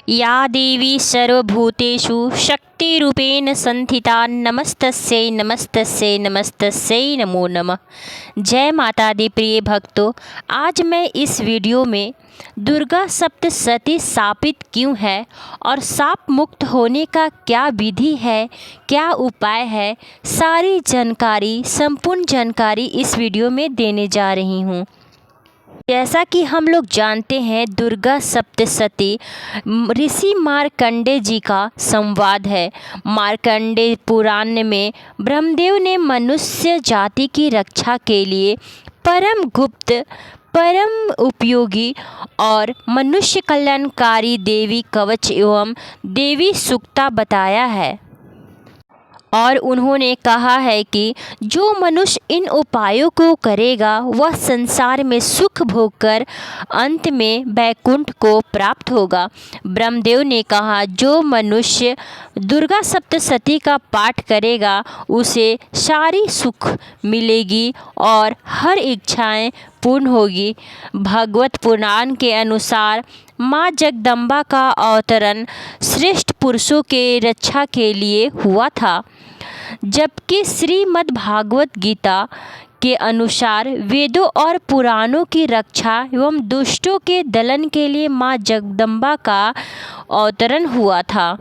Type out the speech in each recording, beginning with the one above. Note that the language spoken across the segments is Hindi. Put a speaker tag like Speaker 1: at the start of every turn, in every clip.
Speaker 1: या देवी सर्वभूतेषु शक्तिरूपेण संस्थिता नमस्तस्यै नमस्तस्यै नमस्तस्यै नमो नमः। जय माता दी प्रिय भक्तों, आज मैं इस वीडियो में दुर्गा सप्तशती शापित क्यों है और शाप मुक्त होने का क्या विधि है, क्या उपाय है, सारी जानकारी, संपूर्ण जानकारी इस वीडियो में देने जा रही हूँ। जैसा कि हम लोग जानते हैं, दुर्गा सप्तशती ऋषि मार्कंडेय जी का संवाद है। मार्कंडेय पुराण में ब्रह्मदेव ने मनुष्य जाति की रक्षा के लिए परम गुप्त, परम उपयोगी और मनुष्य कल्याणकारी देवी कवच एवं देवी सूक्ता बताया है और उन्होंने कहा है कि जो मनुष्य इन उपायों को करेगा वह संसार में सुख भोगकर अंत में वैकुंठ को प्राप्त होगा। ब्रह्मदेव ने कहा, जो मनुष्य दुर्गा सप्तशती का पाठ करेगा उसे सारी सुख मिलेगी और हर इच्छाएं पूर्ण होगी। भागवत पुराण के अनुसार माँ जगदम्बा का अवतरण श्रेष्ठ पुरुषों के रक्षा के लिए हुआ था, जबकि श्रीमद् भागवत गीता के अनुसार वेदों और पुराणों की रक्षा एवं दुष्टों के दलन के लिए माँ जगदम्बा का अवतरण हुआ था।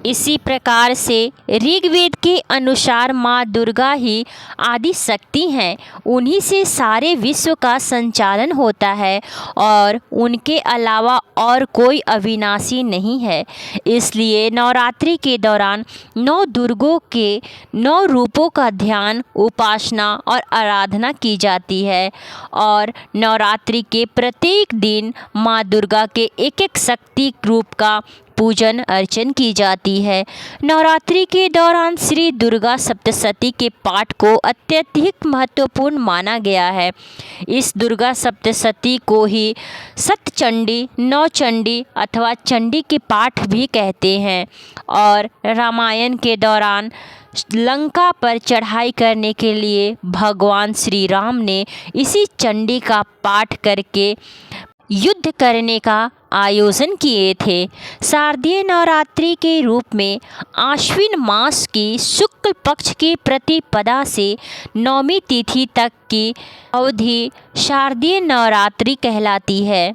Speaker 1: इसी प्रकार से ऋग्वेद के अनुसार माँ दुर्गा ही आदि शक्ति हैं। उन्हीं से सारे विश्व का संचालन होता है और उनके अलावा और कोई अविनाशी नहीं है। इसलिए नवरात्रि के दौरान 9 दुर्गों के 9 रूपों का ध्यान, उपासना और आराधना की जाती है और नवरात्रि के प्रत्येक दिन माँ दुर्गा के एक एक शक्ति रूप का पूजन अर्चन की जाती है। नवरात्रि के दौरान श्री दुर्गा सप्तशती के पाठ को अत्यधिक महत्वपूर्ण माना गया है। इस दुर्गा सप्तशती को ही सप्तचंडी, नौचंडी अथवा चंडी के पाठ भी कहते हैं और रामायण के दौरान लंका पर चढ़ाई करने के लिए भगवान श्री राम ने इसी चंडी का पाठ करके युद्ध करने का आयोजन किए थे। शारदीय नवरात्रि के रूप में आश्विन मास की शुक्ल पक्ष की प्रतिपदा से नौमी तिथि तक की अवधि शारदीय नवरात्रि कहलाती है।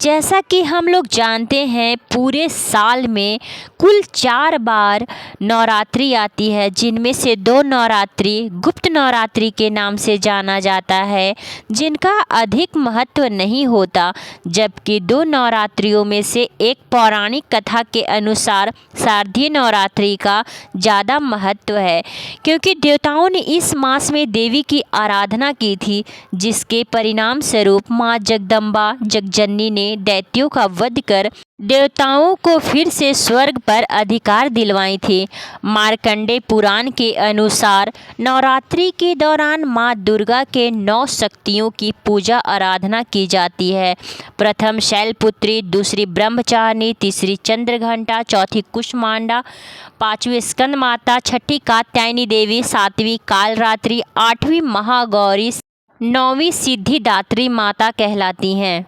Speaker 1: जैसा कि हम लोग जानते हैं, पूरे साल में कुल 4 बार नवरात्रि आती है, जिनमें से 2 नवरात्रि गुप्त नवरात्रि के नाम से जाना जाता है, जिनका अधिक महत्व नहीं होता, जबकि 2 नवरात्रियों में से एक पौराणिक कथा के अनुसार शारदीय नवरात्रि का ज़्यादा महत्व है, क्योंकि देवताओं ने इस मास में देवी की आराधना की थी, जिसके परिणाम स्वरूप माँ जगदम्बा जगजननी ने दैत्यों का वध कर देवताओं को फिर से स्वर्ग पर अधिकार दिलवाई थी। मार्कंडेय पुराण के अनुसार नवरात्रि के दौरान माँ दुर्गा के 9 शक्तियों की पूजा आराधना की जाती है। प्रथम शैलपुत्री, दूसरी ब्रह्मचारिणी, तीसरी चंद्रघंटा, चौथी कुष्मांडा, 5वीं स्कंद माता, 6ठी कात्यायनी देवी, 7वीं कालरात्रि, 8वीं महागौरी, 9वीं सिद्धिदात्री माता कहलाती हैं।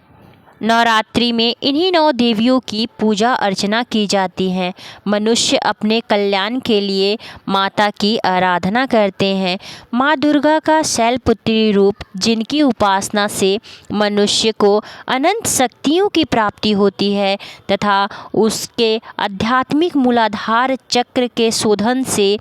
Speaker 1: नवरात्रि में इन्हीं 9 देवियों की पूजा अर्चना की जाती है। मनुष्य अपने कल्याण के लिए माता की आराधना करते हैं। माँ दुर्गा का शैलपुत्री रूप, जिनकी उपासना से मनुष्य को अनंत शक्तियों की प्राप्ति होती है तथा उसके आध्यात्मिक मूलाधार चक्र के शोधन से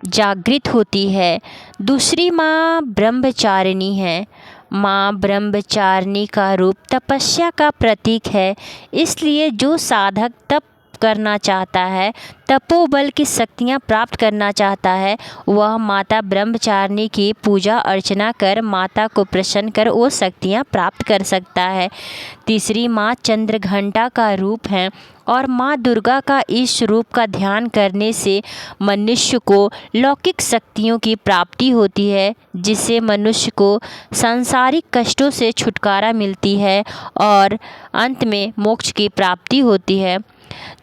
Speaker 1: जागृत होती है। दूसरी माँ ब्रह्मचारिणी है। माँ ब्रह्मचारिणी का रूप तपस्या का प्रतीक है, इसलिए जो साधक तप करना चाहता है, तपोबल की शक्तियाँ प्राप्त करना चाहता है, वह माता ब्रह्मचारिणी की पूजा अर्चना कर माता को प्रसन्न कर वो शक्तियाँ प्राप्त कर सकता है। तीसरी माँ चंद्रघंटा का रूप है और माँ दुर्गा का इस रूप का ध्यान करने से मनुष्य को लौकिक शक्तियों की प्राप्ति होती है, जिससे मनुष्य को सांसारिक कष्टों से छुटकारा मिलती है और अंत में मोक्ष की प्राप्ति होती है।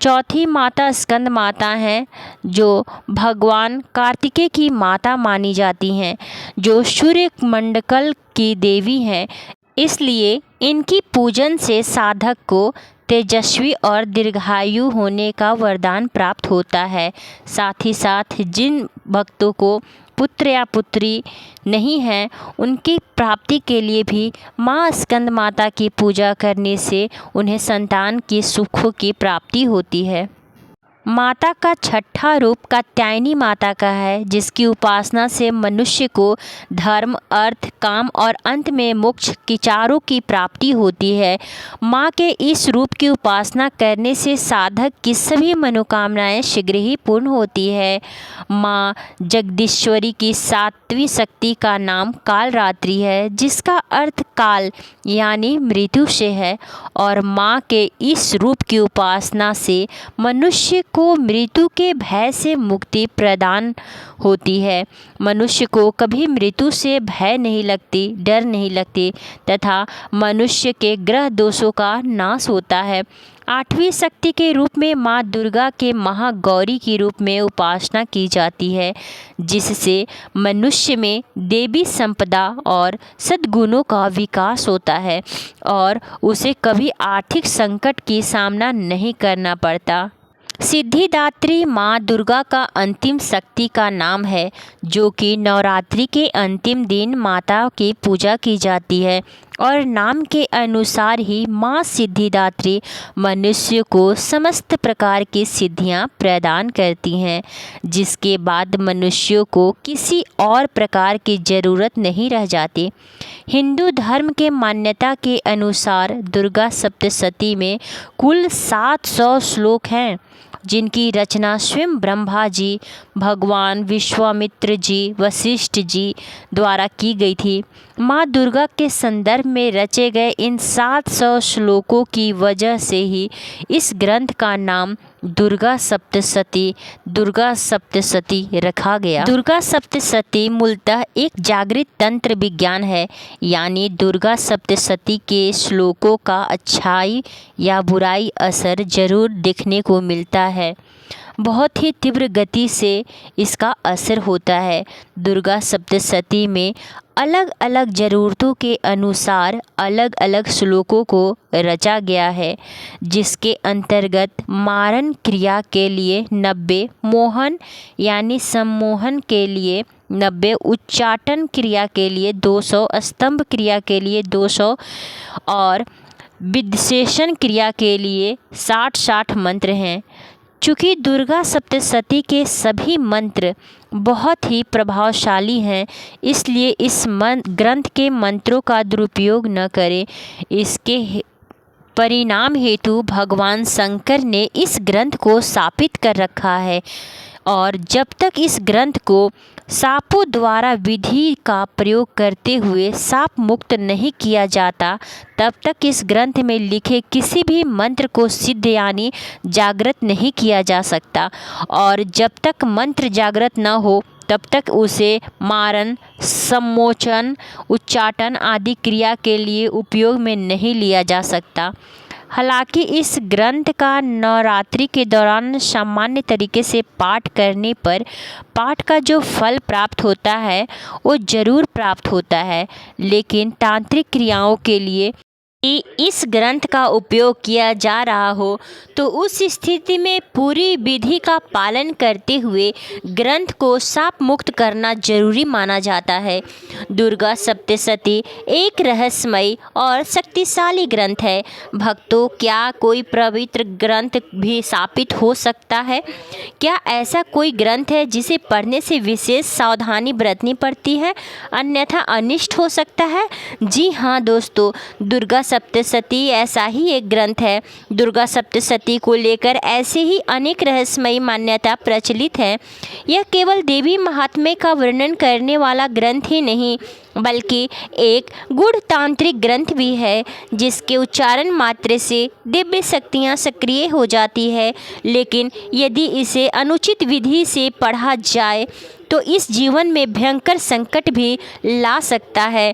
Speaker 1: चौथी माता स्कंद माता हैं, जो भगवान कार्तिकेय की माता मानी जाती हैं, जो सूर्य मंडल की देवी हैं। इसलिए इनकी पूजन से साधक को तेजस्वी और दीर्घायु होने का वरदान प्राप्त होता है। साथ ही साथ जिन भक्तों को पुत्र या पुत्री नहीं है, उनकी प्राप्ति के लिए भी माँ स्कंद माता की पूजा करने से उन्हें संतान की सुखों की प्राप्ति होती है। माता का छठा रूप कात्यायनी माता का है, जिसकी उपासना से मनुष्य को धर्म, अर्थ, काम और अंत में मोक्ष की चारों की प्राप्ति होती है। माँ के इस रूप की उपासना करने से साधक की सभी मनोकामनाएं शीघ्र ही पूर्ण होती है। माँ जगदीश्वरी की सातवीं शक्ति का नाम कालरात्रि है, जिसका अर्थ काल यानी मृत्यु से है, और माँ के इस रूप की उपासना से मनुष्य को मृत्यु के भय से मुक्ति प्रदान होती है। मनुष्य को कभी मृत्यु से भय नहीं लगती, डर नहीं लगती तथा मनुष्य के ग्रह दोषों का नाश होता है। आठवीं शक्ति के रूप में माँ दुर्गा के महागौरी के रूप में उपासना की जाती है, जिससे मनुष्य में देवी संपदा और सद्गुणों का विकास होता है और उसे कभी आर्थिक संकट की सामना नहीं करना पड़ता। सिद्धिदात्री माँ दुर्गा का अंतिम शक्ति का नाम है, जो कि नवरात्रि के अंतिम दिन माता की पूजा की जाती है, और नाम के अनुसार ही माँ सिद्धिदात्री मनुष्य को समस्त प्रकार की सिद्धियाँ प्रदान करती हैं, जिसके बाद मनुष्यों को किसी और प्रकार की ज़रूरत नहीं रह जाती। हिंदू धर्म के मान्यता के अनुसार दुर्गा सप्तशती में कुल 700 श्लोक हैं, जिनकी रचना स्वयं ब्रह्मा जी, भगवान विश्वामित्र जी, वशिष्ठ जी द्वारा की गई थी। माँ दुर्गा के संदर्भ में रचे गए इन 700 श्लोकों की वजह से ही इस ग्रंथ का नाम दुर्गा सप्तशती रखा गया। दुर्गा सप्तशती मूलतः एक जागृत तंत्र विज्ञान है, यानी दुर्गा सप्तशती के श्लोकों का अच्छाई या बुराई असर जरूर दिखने को मिलता है। बहुत ही तीव्र गति से इसका असर होता है। दुर्गा सप्तशती में अलग अलग ज़रूरतों के अनुसार अलग अलग श्लोकों को रचा गया है, जिसके अंतर्गत मारण क्रिया के लिए 90, मोहन यानी सम्मोहन के लिए 90, उच्चाटन क्रिया के लिए 200, स्तंभ क्रिया के लिए 200 और विशेषण क्रिया के लिए 60 मंत्र हैं। चूँकि दुर्गा सप्तशती के सभी मंत्र बहुत ही प्रभावशाली हैं, इसलिए इस ग्रंथ के मंत्रों का दुरुपयोग न करें। इसके परिणाम हेतु भगवान शंकर ने इस ग्रंथ को स्थापित कर रखा है, और जब तक इस ग्रंथ को सापों द्वारा विधि का प्रयोग करते हुए साप मुक्त नहीं किया जाता, तब तक इस ग्रंथ में लिखे किसी भी मंत्र को सिद्ध यानी जागृत नहीं किया जा सकता, और जब तक मंत्र जागृत न हो तब तक उसे मारण, सम्मोचन, उच्चाटन आदि क्रिया के लिए उपयोग में नहीं लिया जा सकता। हालांकि इस ग्रंथ का नवरात्रि के दौरान सामान्य तरीके से पाठ करने पर पाठ का जो फल प्राप्त होता है वो ज़रूर प्राप्त होता है, लेकिन तांत्रिक क्रियाओं के लिए इस ग्रंथ का उपयोग किया जा रहा हो तो उस स्थिति में पूरी विधि का पालन करते हुए ग्रंथ को शाप मुक्त करना जरूरी माना जाता है। दुर्गा सप्तशती एक रहस्यमयी और शक्तिशाली ग्रंथ है। भक्तों, क्या कोई पवित्र ग्रंथ भी शापित हो सकता है? क्या ऐसा कोई ग्रंथ है जिसे पढ़ने से विशेष सावधानी बरतनी पड़ती है, अन्यथा अनिष्ट हो सकता है? जी हाँ दोस्तों, दुर्गा सप्तशती ऐसा ही एक ग्रंथ है। दुर्गा सप्तशती को लेकर ऐसे ही अनेक रहस्यमयी मान्यता प्रचलित है। यह केवल देवी महात्म्य का वर्णन करने वाला ग्रंथ ही नहीं, बल्कि एक गूढ़ तांत्रिक ग्रंथ भी है, जिसके उच्चारण मात्र से दिव्य शक्तियाँ सक्रिय हो जाती है। लेकिन यदि इसे अनुचित विधि से पढ़ा जाए तो इस जीवन में भयंकर संकट भी ला सकता है।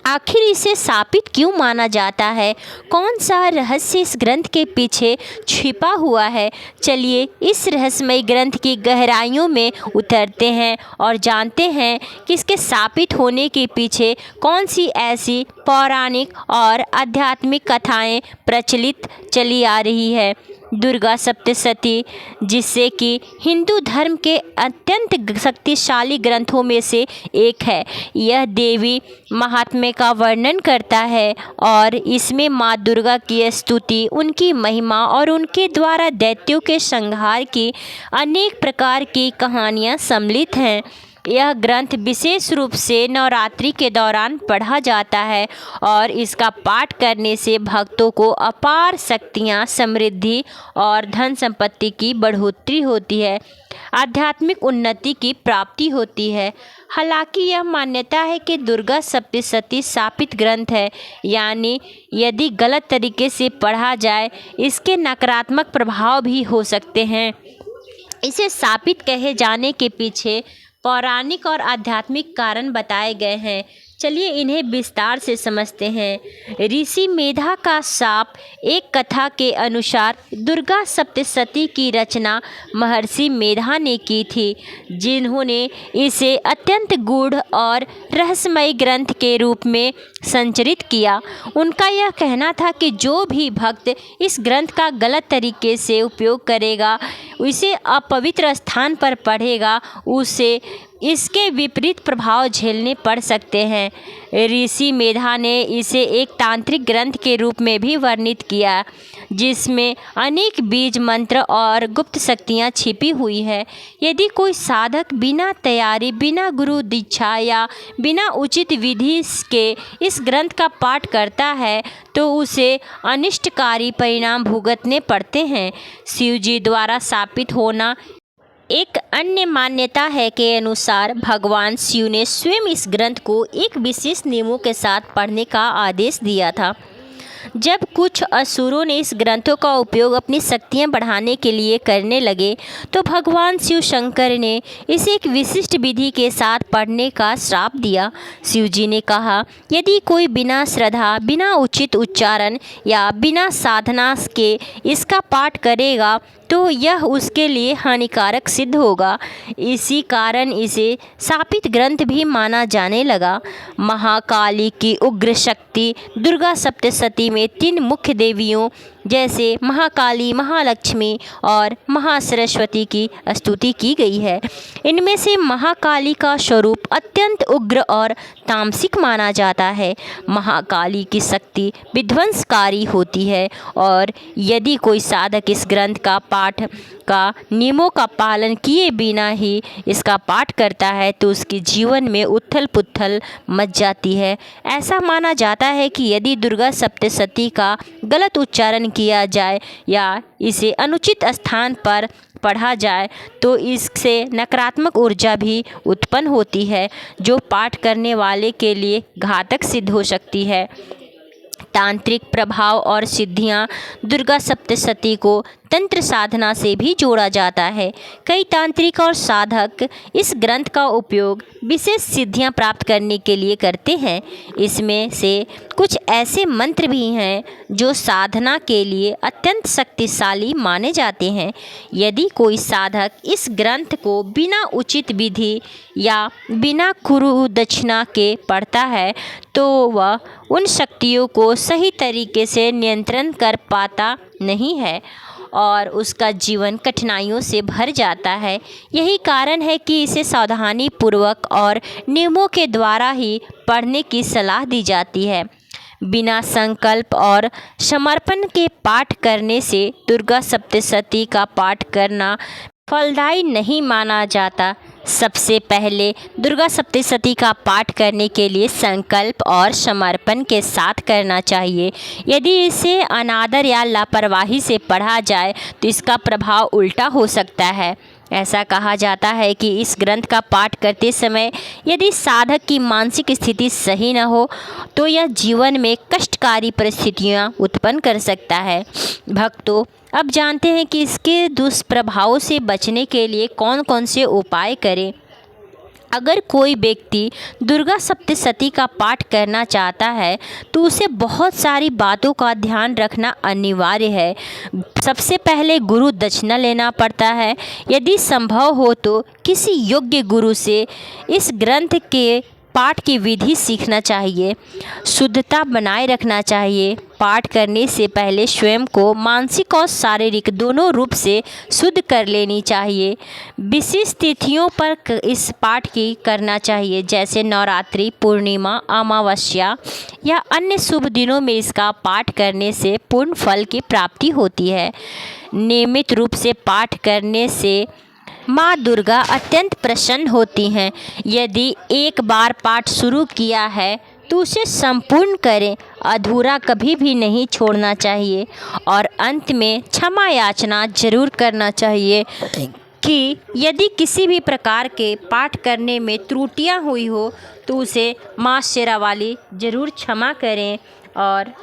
Speaker 1: आखिर इसे शापित क्यों माना जाता है? कौन सा रहस्य इस ग्रंथ के पीछे छिपा हुआ है? चलिए इस रहस्यमय ग्रंथ की गहराइयों में उतरते हैं और जानते हैं कि इसके शापित होने के पीछे कौन सी ऐसी पौराणिक और आध्यात्मिक कथाएं प्रचलित चली आ रही है। दुर्गा सप्तशती, जिससे कि हिंदू धर्म के अत्यंत शक्तिशाली ग्रंथों में से एक है, यह देवी महात्म्य का वर्णन करता है और इसमें माँ दुर्गा की स्तुति, उनकी महिमा और उनके द्वारा दैत्यों के संहार की अनेक प्रकार की कहानियाँ सम्मिलित हैं। यह ग्रंथ विशेष रूप से नवरात्रि के दौरान पढ़ा जाता है और इसका पाठ करने से भक्तों को अपार शक्तियाँ, समृद्धि और धन संपत्ति की बढ़ोतरी होती है, आध्यात्मिक उन्नति की प्राप्ति होती है। हालांकि यह मान्यता है कि दुर्गा सप्तशती शापित ग्रंथ है, यानी यदि गलत तरीके से पढ़ा जाए इसके नकारात्मक प्रभाव भी हो सकते हैं। इसे शापित कहे जाने के पीछे पौराणिक और आध्यात्मिक कारण बताए गए हैं। चलिए इन्हें विस्तार से समझते हैं। ऋषि मेधा का शाप। एक कथा के अनुसार दुर्गा सप्तशती की रचना महर्षि मेधा ने की थी, जिन्होंने इसे अत्यंत गूढ़ और रहस्यमय ग्रंथ के रूप में संचरित किया। उनका यह कहना था कि जो भी भक्त इस ग्रंथ का गलत तरीके से उपयोग करेगा, इसे अपवित्र स्थान पर पढ़ेगा, उसे इसके विपरीत प्रभाव झेलने पड़ सकते हैं। ऋषि मेधा ने इसे एक तांत्रिक ग्रंथ के रूप में भी वर्णित किया, जिसमें अनेक बीज मंत्र और गुप्त शक्तियाँ छिपी हुई है। यदि कोई साधक बिना तैयारी, बिना गुरु दीक्षा या बिना उचित विधि के इस ग्रंथ का पाठ करता है तो उसे अनिष्टकारी परिणाम भुगतने पड़ते हैं। शिव जी द्वारा शापित होना। एक अन्य मान्यता है के अनुसार भगवान शिव ने स्वयं इस ग्रंथ को एक विशेष नियमों के साथ पढ़ने का आदेश दिया था। जब कुछ असुरों ने इस ग्रंथों का उपयोग अपनी शक्तियां बढ़ाने के लिए करने लगे तो भगवान शिव शंकर ने इसे एक विशिष्ट विधि के साथ पढ़ने का श्राप दिया। शिव जी ने कहा, यदि कोई बिना श्रद्धा, बिना उचित उच्चारण या बिना साधना के इसका पाठ करेगा तो यह उसके लिए हानिकारक सिद्ध होगा। इसी कारण इसे शापित ग्रंथ भी माना जाने लगा। महाकाली की उग्र शक्ति। दुर्गा सप्तशती में 3 मुख्य देवियों जैसे महाकाली, महालक्ष्मी और महासरस्वती की स्तुति की गई है। इनमें से महाकाली का स्वरूप अत्यंत उग्र और तामसिक माना जाता है। महाकाली की शक्ति विध्वंसकारी होती है और यदि कोई साधक इस ग्रंथ का पाठ का नियमों का पालन किए बिना ही इसका पाठ करता है तो उसके जीवन में उथल पुथल मच जाती है। ऐसा माना जाता है कि यदि दुर्गा सप्तशती का गलत उच्चारण किया जाए या इसे अनुचित स्थान पर पढ़ा जाए तो इससे नकारात्मक ऊर्जा भी उत्पन्न होती है, जो पाठ करने वाले के लिए घातक सिद्ध हो सकती है। तांत्रिक प्रभाव और सिद्धियां। दुर्गा सप्तशती को तंत्र साधना से भी जोड़ा जाता है। कई तांत्रिक और साधक इस ग्रंथ का उपयोग विशेष सिद्धियां प्राप्त करने के लिए करते हैं। इसमें से कुछ ऐसे मंत्र भी हैं जो साधना के लिए अत्यंत शक्तिशाली माने जाते हैं। यदि कोई साधक इस ग्रंथ को बिना उचित विधि या बिना गुरु दक्षिणा के पढ़ता है तो वह उन शक्तियों को सही तरीके से नियंत्रण कर पाता नहीं है और उसका जीवन कठिनाइयों से भर जाता है। यही कारण है कि इसे सावधानी पूर्वक और नियमों के द्वारा ही पढ़ने की सलाह दी जाती है। बिना संकल्प और समर्पण के पाठ करने से दुर्गा सप्तशती का पाठ करना फलदायी नहीं माना जाता। सबसे पहले दुर्गा सप्तशती का पाठ करने के लिए संकल्प और समर्पण के साथ करना चाहिए। यदि इसे अनादर या लापरवाही से पढ़ा जाए तो इसका प्रभाव उल्टा हो सकता है। ऐसा कहा जाता है कि इस ग्रंथ का पाठ करते समय यदि साधक की मानसिक स्थिति सही न हो तो यह जीवन में कष्टकारी परिस्थितियां उत्पन्न कर सकता है। भक्तों, अब जानते हैं कि इसके दुष्प्रभावों से बचने के लिए कौन कौन से उपाय करें। अगर कोई व्यक्ति दुर्गा सप्तशती का पाठ करना चाहता है तो उसे बहुत सारी बातों का ध्यान रखना अनिवार्य है। सबसे पहले गुरु दक्षिणा लेना पड़ता है। यदि संभव हो तो किसी योग्य गुरु से इस ग्रंथ के पाठ की विधि सीखना चाहिए। शुद्धता बनाए रखना चाहिए। पाठ करने से पहले स्वयं को मानसिक और शारीरिक दोनों रूप से शुद्ध कर लेनी चाहिए। विशेष तिथियों पर इस पाठ की करना चाहिए, जैसे नवरात्रि, पूर्णिमा, अमावस्या या अन्य शुभ दिनों में इसका पाठ करने से पूर्ण फल की प्राप्ति होती है। नियमित रूप से पाठ करने से माँ दुर्गा अत्यंत प्रसन्न होती हैं। यदि एक बार पाठ शुरू किया है तो उसे संपूर्ण करें, अधूरा कभी भी नहीं छोड़ना चाहिए। और अंत में क्षमा याचना जरूर करना चाहिए कि यदि किसी भी प्रकार के पाठ करने में त्रुटियां हुई हो तो उसे माँ शेरावाली जरूर क्षमा करें। और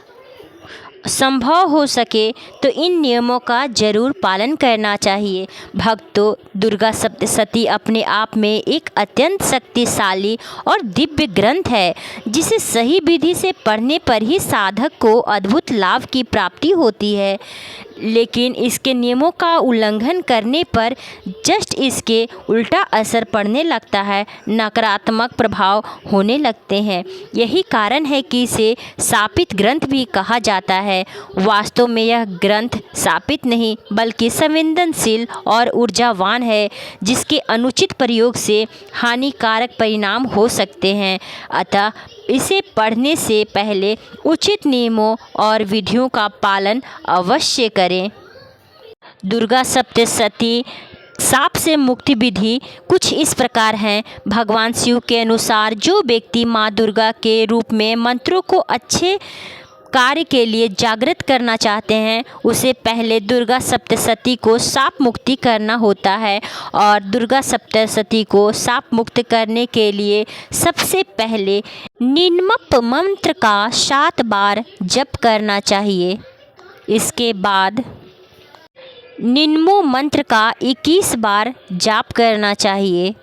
Speaker 1: संभव हो सके तो इन नियमों का जरूर पालन करना चाहिए। भक्तों, दुर्गा सप्तशती अपने आप में एक अत्यंत शक्तिशाली और दिव्य ग्रंथ है, जिसे सही विधि से पढ़ने पर ही साधक को अद्भुत लाभ की प्राप्ति होती है। लेकिन इसके नियमों का उल्लंघन करने पर जस्ट इसके उल्टा असर पड़ने लगता है, नकारात्मक प्रभाव होने लगते हैं। यही कारण है कि इसे शापित ग्रंथ भी कहा जाता है। वास्तव में यह ग्रंथ शापित नहीं बल्कि संवेदनशील और ऊर्जावान है, जिसके अनुचित प्रयोग से हानिकारक परिणाम हो सकते हैं। अतः इसे पढ़ने से पहले उचित नियमों और विधियों का पालन अवश्य करें। दुर्गा सप्तशती शाप से मुक्ति विधि कुछ इस प्रकार है। भगवान शिव के अनुसार जो व्यक्ति माँ दुर्गा के रूप में मंत्रों को अच्छे कार्य के लिए जागृत करना चाहते हैं, उसे पहले दुर्गा सप्तशती को शाप मुक्ति करना होता है। और दुर्गा सप्तशती को शाप मुक्त करने के लिए सबसे पहले निन्मप मंत्र का 7 बार जप करना चाहिए। इसके बाद निन्मो मंत्र का 21 बार जाप करना चाहिए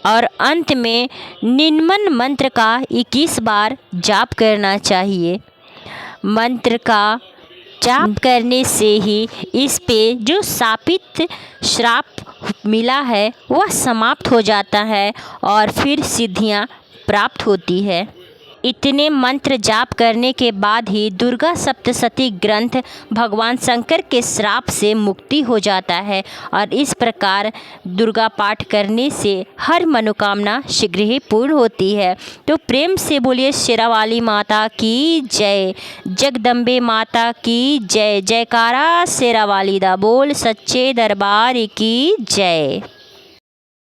Speaker 1: और अंत में निन्मन मंत्र का 21 बार जाप करना चाहिए। मंत्र का जाप करने से ही इस पे जो शापित श्राप मिला है वह समाप्त हो जाता है और फिर सिद्धियां प्राप्त होती है। इतने मंत्र जाप करने के बाद ही दुर्गा सप्तशती ग्रंथ भगवान शंकर के श्राप से मुक्ति हो जाता है। और इस प्रकार दुर्गा पाठ करने से हर मनोकामना शीघ्र ही पूर्ण होती है। तो प्रेम से बोलिए शेरावाली माता की जय, जगदम्बे माता की जय। जयकारा शेरावाली दा बोल, सच्चे दरबार की जय।